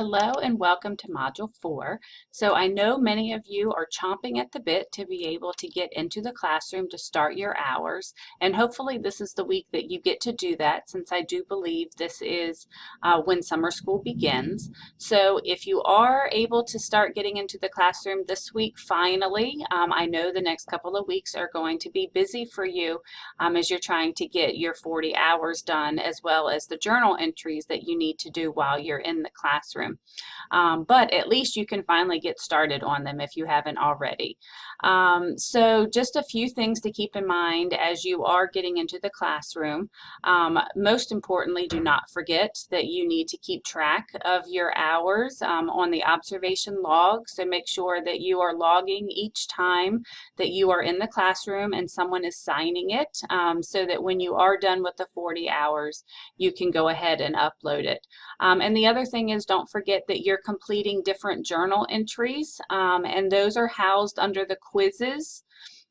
Hello and welcome to Module 4. So I know many of you are chomping at the bit to be able to get into the classroom to start your hours, and hopefully this is the week that you get to do that, since I do believe this is when summer school begins. So if you are able to start getting into the classroom this week, finally, I know the next couple of weeks are going to be busy for you as you're trying to get your 40 hours done, as well as the journal entries that you need to do while you're in the classroom. But at least you can finally get started on them if you haven't already. So just a few things to keep in mind as you are getting into the classroom. Most importantly, do not forget that you need to keep track of your hours on the observation log. So make sure that you are logging each time that you are in the classroom and someone is signing it, so that when you are done with the 40 hours, you can go ahead and upload it. And the other thing is, don't forget that you're completing different journal entries, and those are housed under the quizzes.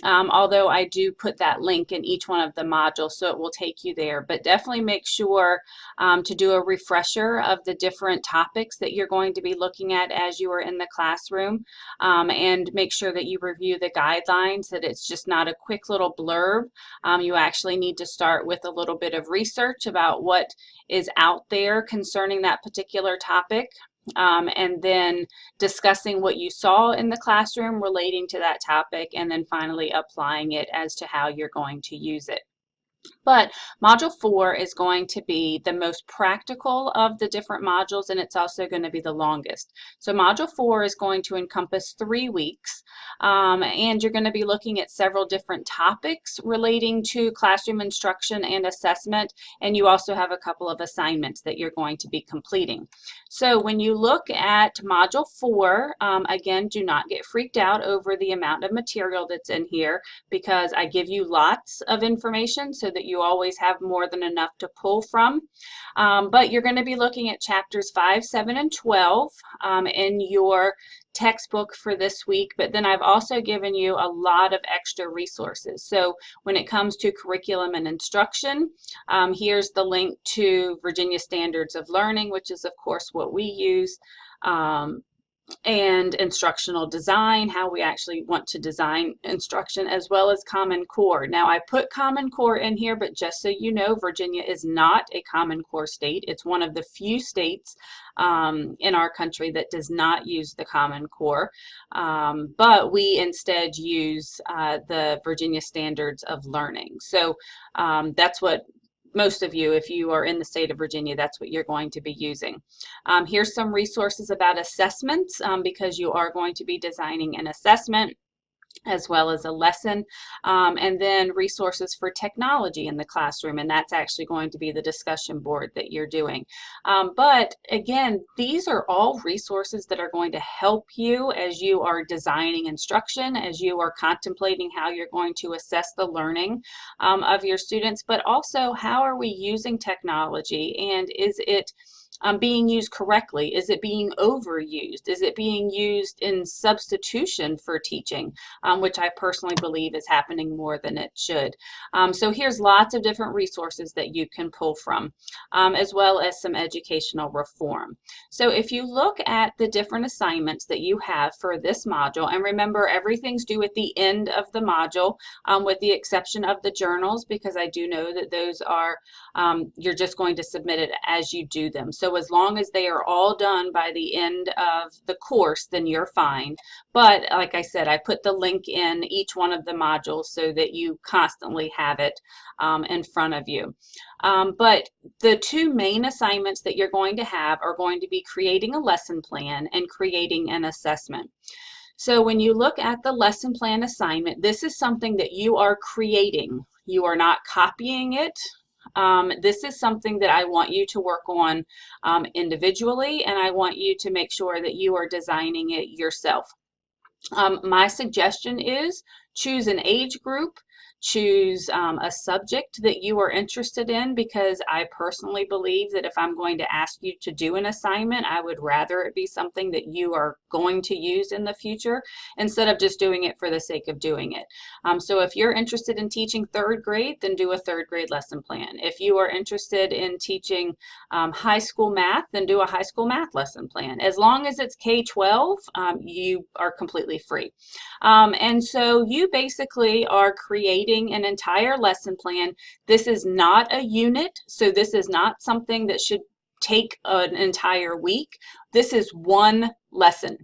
Although I do put that link in each one of the modules, so it will take you there. But definitely make sure to do a refresher of the different topics that you're going to be looking at as you are in the classroom, and make sure that you review the guidelines, that it's just not a quick little blurb. You actually need to start with a little bit of research about what is out there concerning that particular topic. And then discussing what you saw in the classroom relating to that topic, and then finally applying it as to how you're going to use it. But Module 4 is going to be the most practical of the different modules, and it's also going to be the longest. So Module 4 is going to encompass 3 weeks, and you're going to be looking at several different topics relating to classroom instruction and assessment, and you also have a couple of assignments that you're going to be completing. So when you look at Module 4, again, do not get freaked out over the amount of material that's in here, because I give you lots of information so that you always have more than enough to pull from. But you're going to be looking at chapters 5, 7, and 12 in your textbook for this week, but then I've also given you a lot of extra resources. So when it comes to curriculum and instruction, here's the link to Virginia Standards of Learning, which is of course what we use, and instructional design, how we actually want to design instruction, as well as Common Core. Now I put Common Core in here, but just so you know, Virginia is not a Common Core state. It's one of the few states in our country that does not use the Common Core, but we instead use the Virginia Standards of Learning. So that's what most of you, if you are in the state of Virginia, that's what you're going to be using. Here's some resources about assessments, because you are going to be designing an assessment as well as a lesson, and then resources for technology in the classroom, and that's actually going to be the discussion board that you're doing. But again, these are all resources that are going to help you as you are designing instruction, as you are contemplating how you're going to assess the learning of your students, but also how are we using technology, and is it being used correctly? Is it being overused? Is it being used in substitution for teaching, which I personally believe is happening more than it should. So here's lots of different resources that you can pull from, as well as some educational reform. So if you look at the different assignments that you have for this module, and remember everything's due at the end of the module, with the exception of the journals, because I do know that those are, you're just going to submit it as you do them. So as long as they are all done by the end of the course, then you're fine. But like I said, I put the link in each one of the modules so that you constantly have it in front of you. But the two main assignments that you're going to have are going to be creating a lesson plan and creating an assessment. So when you look at the lesson plan assignment, this is something that you are creating. You are not copying it. This is something that I want you to work on individually, and I want you to make sure that you are designing it yourself. My suggestion is Choose an age group, choose a subject that you are interested in, because I personally believe that if I'm going to ask you to do an assignment, I would rather it be something that you are going to use in the future instead of just doing it for the sake of doing it. So if you're interested in teaching third grade, then do a third grade lesson plan. If you are interested in teaching high school math, then do a high school math lesson plan. As long as it's K-12, you are completely free. And so you basically are creating an entire lesson plan. This is not a unit, so this is not something that should take an entire week. This is one lesson.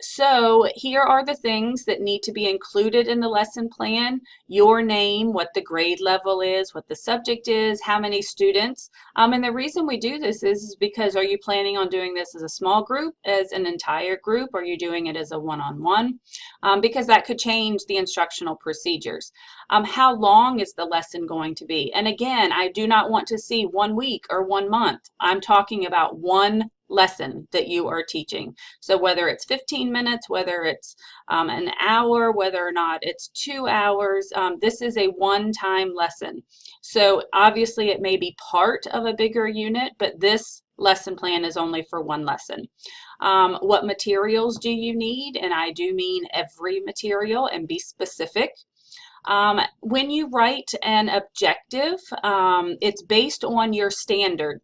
So here are the things that need to be included in the lesson plan: your name, what the grade level is, what the subject is, how many students. And the reason we do this is because, are you planning on doing this as a small group, as an entire group? Are you doing it as a one-on-one? Because that could change the instructional procedures. How long is the lesson going to be? And again, I do not want to see 1 week or 1 month. I'm talking about one lesson that you are teaching. So whether it's 15 minutes, whether it's an hour, whether or not it's 2 hours, this is a one-time lesson. So obviously it may be part of a bigger unit, but this lesson plan is only for one lesson. What materials do you need? And I do mean every material, and be specific. When you write an objective, it's based on your standard.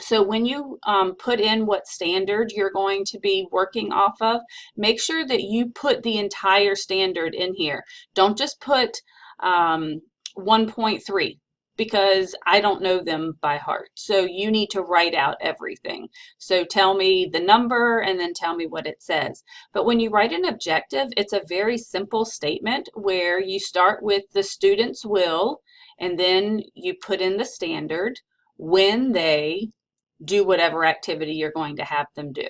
So when you put in what standard you're going to be working off of, make sure that you put the entire standard in here. Don't just put 1.3, because I don't know them by heart. So you need to write out everything. So tell me the number and then tell me what it says. But when you write an objective, it's a very simple statement where you start with the students will, and then you put in the standard when they do whatever activity you're going to have them do.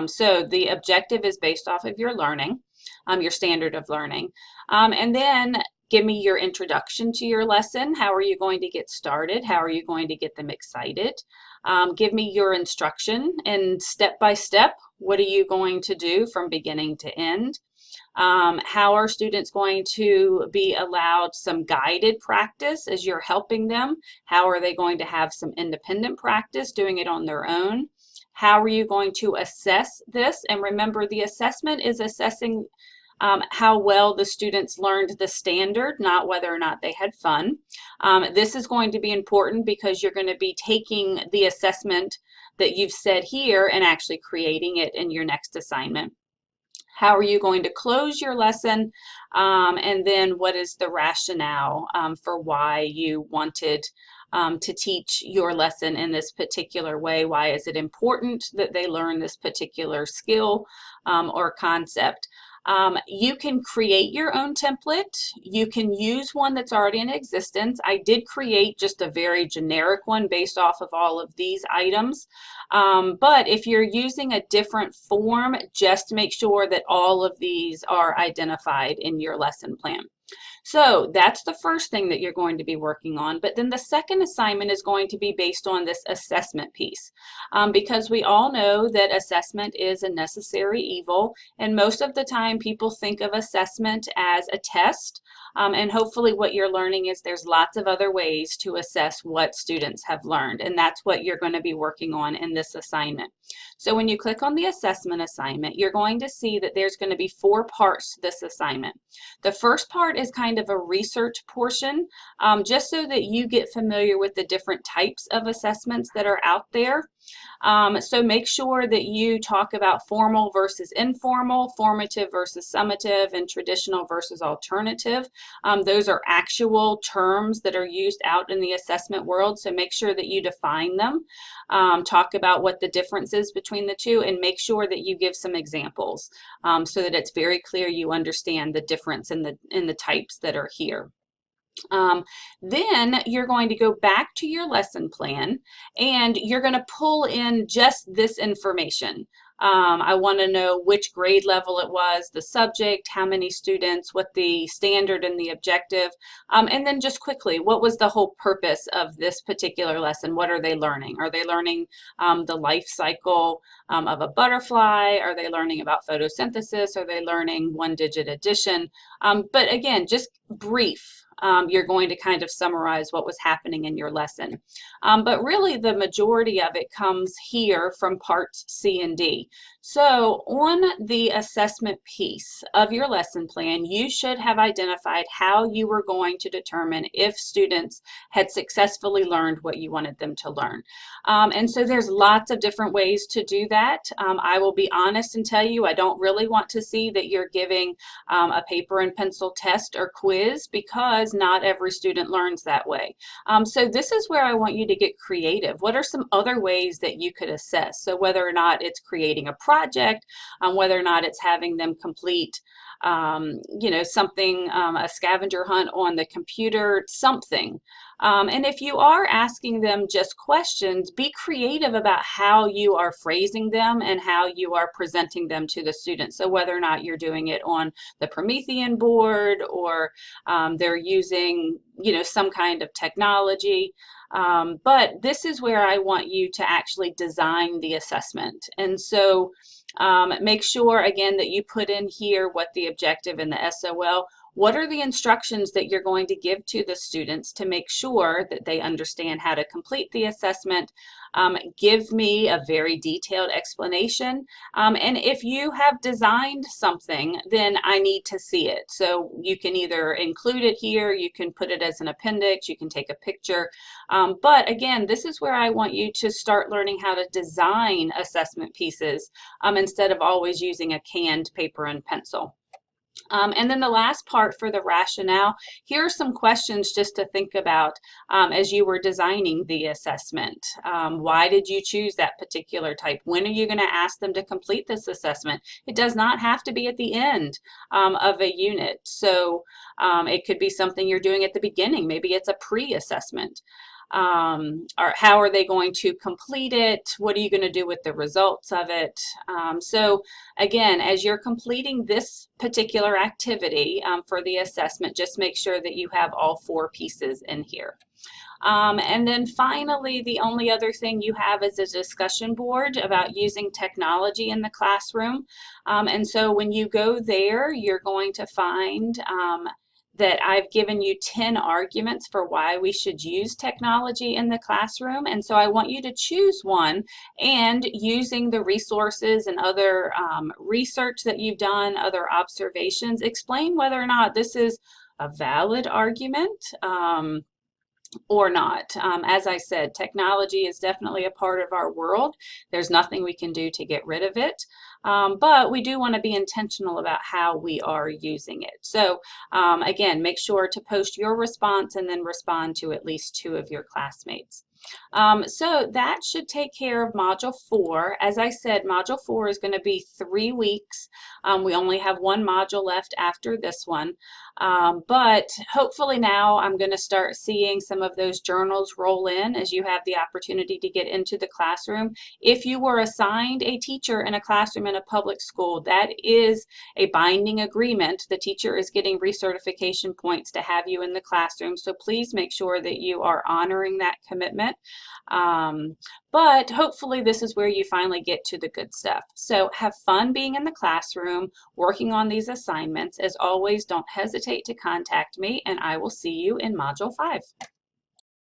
So the objective is based off of your learning, your standard of learning. And then give me your introduction to your lesson. How are you going to get started? How are you going to get them excited? Give me your instruction, and step by step, what are you going to do from beginning to end? How are students going to be allowed some guided practice as you're helping them? How are they going to have some independent practice doing it on their own? How are you going to assess this? And remember, the assessment is assessing how well the students learned the standard, not whether or not they had fun. This is going to be important because you're going to be taking the assessment that you've said here and actually creating it in your next assignment. How are you going to close your lesson? And then what is the rationale for why you wanted to teach your lesson in this particular way? Why is it important that they learn this particular skill or concept? You can create your own template. You can use one that's already in existence. I did create just a very generic one based off of all of these items. But if you're using a different form, just make sure that all of these are identified in your lesson plan. So that's the first thing that you're going to be working on. But then the second assignment is going to be based on this assessment piece, because we all know that assessment is a necessary evil. And most of the time people think of assessment as a test. And hopefully what you're learning is there's lots of other ways to assess what students have learned. And that's what you're going to be working on in this assignment. So when you click on the assessment assignment, you're going to see that there's going to be 4 parts to this assignment. The first part is kind of a research portion, just so that you get familiar with the different types of assessments that are out there. So make sure that you talk about formal versus informal, formative versus summative, and traditional versus alternative. Those are actual terms that are used out in the assessment world, so make sure that you define them. Talk about what the difference is between the two, and make sure that you give some examples so that it's very clear you understand the difference in the types that are here. Then you're going to go back to your lesson plan and you're going to pull in just this information. I want to know which grade level it was, the subject, how many students, what the standard and the objective, and then just quickly, what was the whole purpose of this particular lesson? What are they learning? Are they learning the life cycle of a butterfly? Are they learning about photosynthesis? Are they learning one-digit addition? But again, just brief. You're going to kind of summarize what was happening in your lesson. But really the majority of it comes here from parts C and D. So on the assessment piece of your lesson plan, you should have identified how you were going to determine if students had successfully learned what you wanted them to learn. And so there's lots of different ways to do that. I will be honest and tell you, I don't really want to see that you're giving a paper and pencil test or quiz, because not every student learns that way. So this is where I want you to get creative. What are some other ways that you could assess? So whether or not it's creating a project, whether or not it's having them complete something, a scavenger hunt on the computer, something. And if you are asking them just questions, be creative about how you are phrasing them and how you are presenting them to the students. So whether or not you're doing it on the Promethean board, or they're using, some kind of technology. But this is where I want you to actually design the assessment. And so make sure, again, that you put in here what the objective and the SOL. What are the instructions that you're going to give to the students to make sure that they understand how to complete the assessment? Give me a very detailed explanation. And if you have designed something, then I need to see it. So you can either include it here, you can put it as an appendix, you can take a picture. But again, this is where I want you to start learning how to design assessment pieces instead of always using a canned paper and pencil. And then the last part for the rationale, here are some questions just to think about as you were designing the assessment. Why did you choose that particular type? When are you going to ask them to complete this assessment? It does not have to be at the end of a unit. So it could be something you're doing at the beginning. Maybe it's a pre-assessment. Or how are they going to complete it? What are you going to do with the results of it? So again, as you're completing this particular activity for the assessment, just make sure that you have all 4 pieces in here. And then finally, the only other thing you have is a discussion board about using technology in the classroom. And so when you go there, you're going to find that I've given you 10 arguments for why we should use technology in the classroom. And so I want you to choose one, and using the resources and other research that you've done, other observations, explain whether or not this is a valid argument or not. As I said, technology is definitely a part of our world. There's nothing we can do to get rid of it. But we do want to be intentional about how we are using it. So again, make sure to post your response and then respond to at least 2 of your classmates. So that should take care of Module 4. As I said, Module 4 is going to be 3 weeks. We only have 1 module left after this one. But hopefully now I'm going to start seeing some of those journals roll in as you have the opportunity to get into the classroom. If you were assigned a teacher in a classroom in a public school, that is a binding agreement. The teacher is getting recertification points to have you in the classroom. So please make sure that you are honoring that commitment. But hopefully this is where you finally get to the good stuff. So have fun being in the classroom, working on these assignments. As always, don't hesitate to contact me, and I will see you in Module 5.